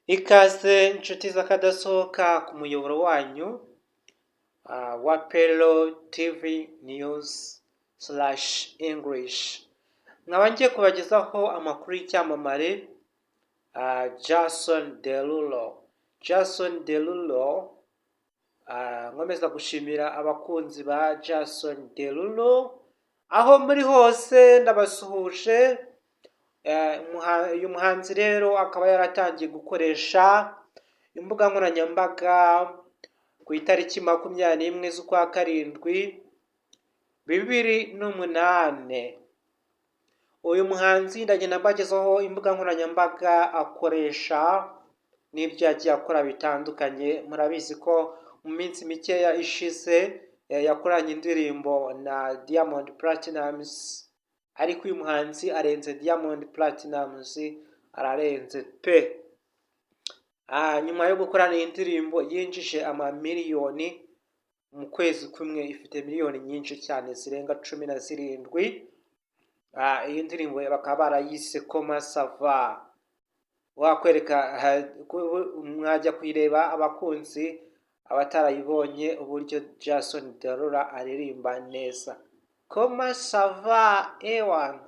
Ikaze inshuti z'akadasohoka ku muyoboro wanyu wa Pelo TV News /English. Nkaba ngiye kubagezaho amakuru y'icyamamare Jason Derulo. Jason Derulo, nkomeza gushimira abakunzi ba Jason Derulo aho muri hose ndabasuhuje. Uyu muhanzi rero akaba yaratangiye gukoresha imbuga nkoranyambaga ku itariki 21 z'ukwa karindwi 2008. Uyu muhanzi ndagenda mbagezaho imbuga nkoranyambaga akoresha n'ibyo yagiye akora bitandukanye. Murabizi ko mu minsi mikeya ishize yakoranye indirimbo na Diamond Platnumz, ariko uyu muhanzi arenze Diamond Platnumz, ararenze pe. Nyuma yo gukorana iyi ndirimbo yinjije amamiliyoni mu kwezi kumwe, ifite miliyoni nyinshi cyane zirenga 17. Iyi ndirimbo bakaba barayise Koma Sava. Wakwereka mwajya kuyireba abakunzi abatarayibonye uburyo Jason Derulo aririmba neza. Koma Sava ewan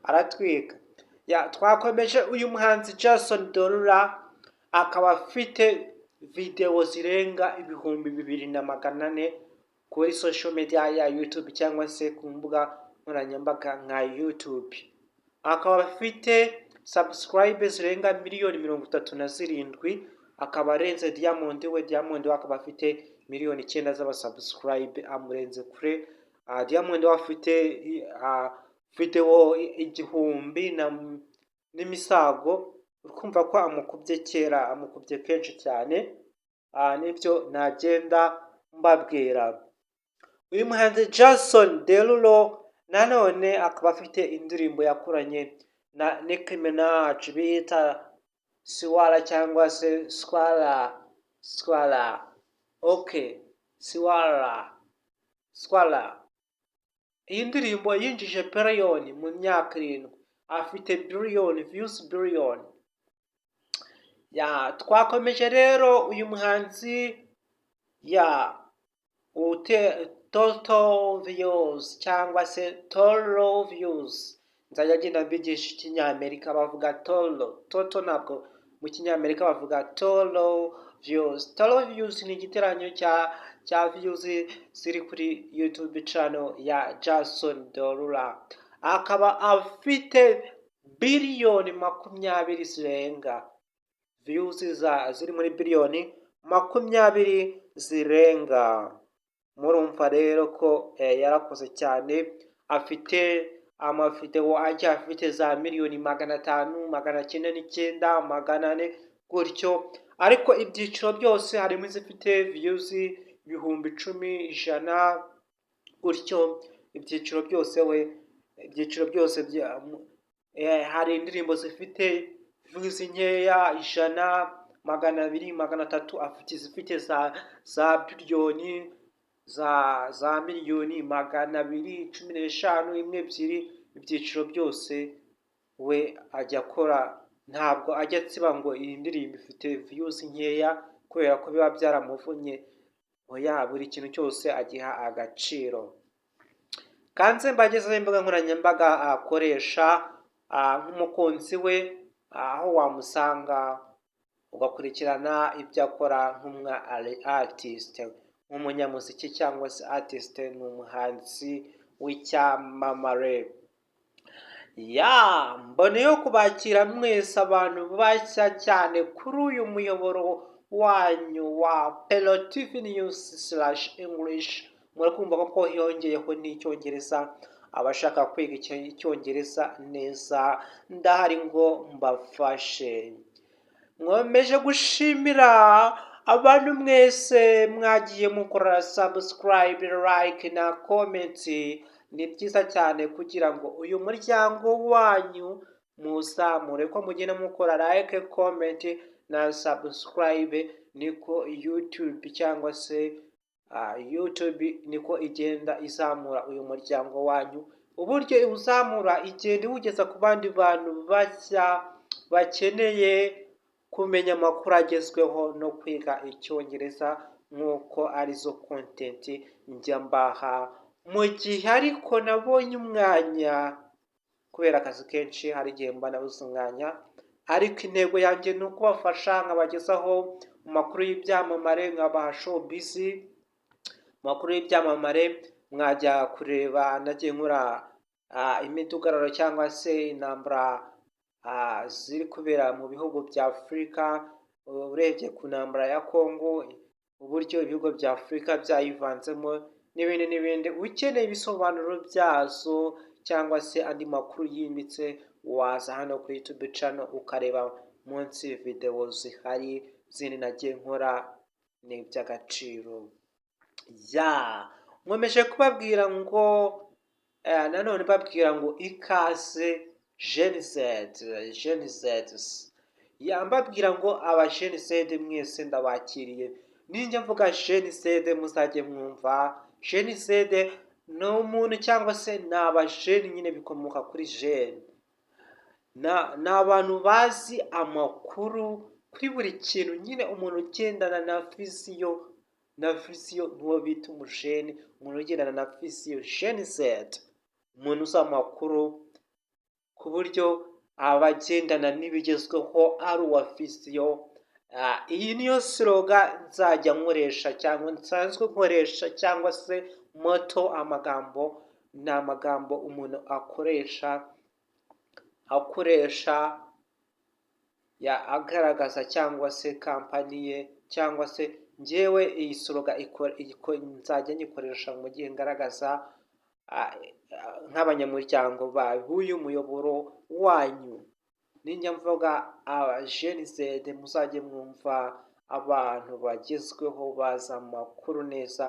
aratwika. Twakomeje. Uyu muhanzi Jason Derulo akaba afite video zirenga 2400 kuri social media ya YouTube cyangwa se ku mbuga nkoranyambaga nka YouTube. Akaba afite subscribe zirenga miliyoni 37. Akaba arenze Diamond we. Diamond akaba afite miliyoni 9 z'abasubscribe, amurenze kure. Diamond afite video igihumbi n'imisago. Urumva ko amukubye kenshi cyane. Nibyo nagenda mbabwira. Uyu muhanzi Jason Derulo nanone akaba afite indirimbo yakoranye na Nicki Minaj bita Swala cyangwa se Swala. Okay, Swala. Iyi ndirimbo yinjije billion mu myaka 7. Afite views billion. Twakomeje rero. Uyu muhanzi total views cyangwa se total views, nzajya agenda mbigisha ikinyamerika bavuga total, ntabwo mu kinyamerika bavuga total views. Total views ni igiteranyo cya views ziri kuri YouTube channel ya Jason Derulo. Akaba afite biliyoni 20 zirenga. Views ziri muri biliyoni 20 zirenga. Murumva rero ko yarakoze cyane. Afite amavideo ajya afite za miliyoni 500, 999, 400 gutyo. Ariko ibyiciro byose harimo izifite views 10,000, 100 gutyo. Ibyiciro byose hari indirimbo zifite views nkeya 100, 200, 300. Afite izifite za biliyoni, za miliyoni 215, 1, 2. Ibyiciro byose we ajya akora. Ntabwo ajya atsiba ngo iyi ndirimbo ifite views nkeya kubera ko biba byaramuvunye. Buri kintu cyose agiha agaciro. Kanze mbagezeho imbuga nkoranyambaga akoresha nk'umukunzi we, aho wamusanga ugakurikirana ibyo akora artist, nk'umunyamuziki cyangwa se artist. Ni umuhanzi w'icyamamare. Mboneyeho kubakira mwese abantu bashya cyane kuri uyu muyoboro wanyu wa Pelo TV News /English. Murakumva ko hiyongeyeho n'icyongereza. Abashaka kwiga icyongereza neza ndahari ngo mbafashe. Mwomeje gushimira abantu mwese mwagiye mukora subscribe, like na comment. Ni byiza cyane kugira ngo uyu muryango wanyu muzamure. Ko mugenda mukora like, comment na subscribe, niko YouTube cyangwa se YouTube niko igenda izamura uyu muryango wanyu. Uburyo iwuzamura igenda iwugeza ku bandi bantu bashya bakeneye kumenya amakuru agezweho no kwiga icyongereza nk'uko arizo content njya mbaha mu gihe ariko nabonye umwanya kubera akazi kenshi hari igihe mba nabuze umwanya ariko intego yanjye ni ukubafasha nkabagezaho amakuru y'ibyamamare nkabaha showbiz amakuru y'ibyamamare mwajya kureba nagiye nkora imidugararo cyangwa se intambara ziri kubera mu bihugu bya Afurika urebye ku ntambara ya Congo uburyo ibihugu bya Afurika byayivanzemo n'ibindi ukeneye ibisobanuro byazo cyangwa se andi makuru yimbitse waza hano kuri YouTube channel ukareba munsi video zihari zindi nagiye nkora ni iby'agaciro nkomeje kubabwira ngo nanone babwira ngo ikaze Gen Z mbabwira ngo aba Gen Z mwese ndabakiriye ninjya mvuga Gen Z muzajye mwumva Gen Z ni umuntu cyangwa se ni abajeni nyine bikomoka kuri jeni ni abantu bazi amakuru kuri buri kintu nyine umuntu ugendana na viziyo n'uwo bita umujeni umuntu ugendana na viziyo Gen Z umuntu uzi amakuru ku buryo abagendana n'ibigezweho ari uwa viziyo iyi niyo slogan nzajya nkoresha cyangwa nsanzwe nkoresha cyangwa se moto amagambo ni amagambo umuntu akoresha agaragaza cyangwa se kampani ye cyangwa se njyewe iyi slogan nzajya nyikoresha mu gihe ngaragaza nk'abanyamuryango b'uyu muyoboro wanyu ninjya mvuga Gen Z muzajye mwumva abantu bagezweho baza amakuru neza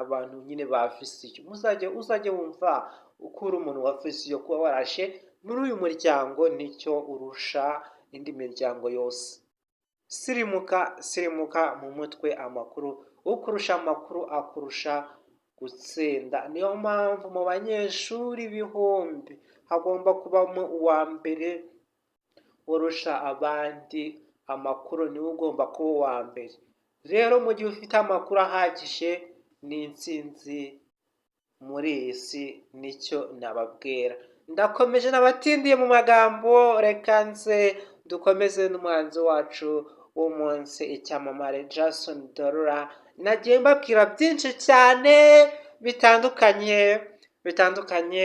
abantu nyine ba viziyo uzajye wumva ukura umuntu wa viziyo kuba warashe muri uyu muryango nicyo urusha indi miryango yose sirimuka mu mutwe amakuru ukurusha amakuru akurusha gutsinda niyo mpamvu mu banyeshuri ibihumbi hagomba kubamo uwa mbere urusha abandi amakuru niwe ugomba kuba uwa mbere rero mu gihe ufite amakuru ahagije ni intsinzi muri iyi si nicyo nababwira ndakomeje nabatindiye mu magambo reka nze dukomeze n'umuhanzi wacu w'umunsi icyamamare Jason Derulo nagiye mbabwira byinshi cyane bitandukanye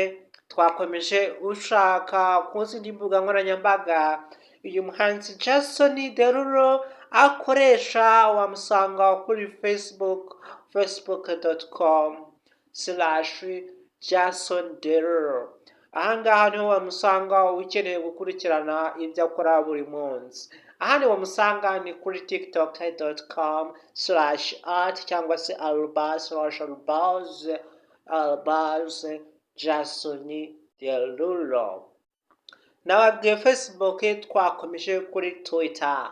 twakomeje ushaka ku zindi mbuga nkoranyambaga uyu muhanzi Jason Derulo akoresha wamusanga kuri facebook.com/Jason Derulo ahangaha niho wamusanga ukeneye gukurikirana ibyo akora buri munsi ahandi wamusanga ni kuri tiktok.com/art cyangwa se @albaz Jason Derulo nababwiye Facebook twakomeje kuri Twitter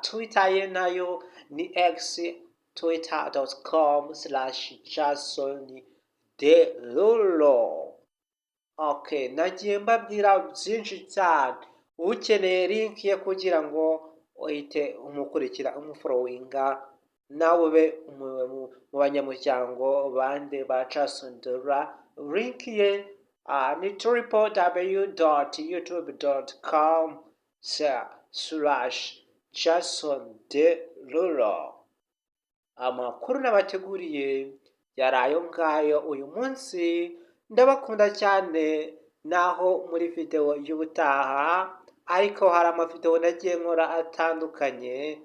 Twitter ye nayo ni x twitter.com/Jason Derulo nagiye mbabwira byinshi cyane ukeneye link ye kugira ngo uhite umukurikira umufollowinga nawe ube mu banyamuryango bande ba Jason Derulo link ye ni www.youtube.com/Jason Derulo amakuru nabateguriye yari ayo ngayo uyu munsi ndabakunda cyane naho muri video y'ubutaha ariko hari amavideo nagiye nkora atandukanye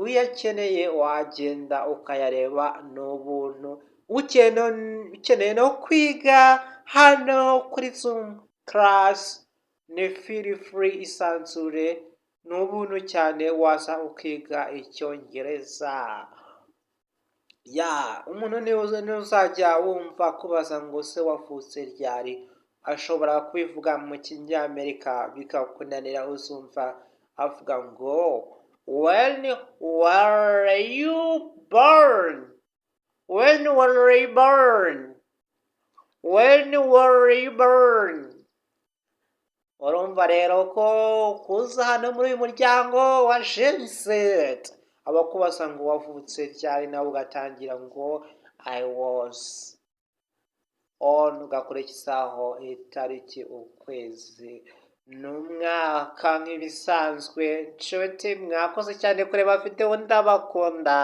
uyakeneye wagenda ukayareba n'ubuntu ukeneye no kwiga hano kuri Zoom class ni feel free isanzure n'ubuntu cyane waza ukiga icyongereza umuntu uzajya wumva kubaza ngo se wavutse ryari ashobora kubivuga mu kinyamerika bikakunanira uzumva avuga ngo when were you born when were you born when were you born urumva rero ko kuza hano muri uyu muryango wa Geneset abakubaza ngo wavutse ryari nawe ugatangira ngo I was on ugakurikizaho itariki ukwezi n'umwaka nk'ibisanzwe nshuti mwakoze cyane kureba videwo ndabakunda.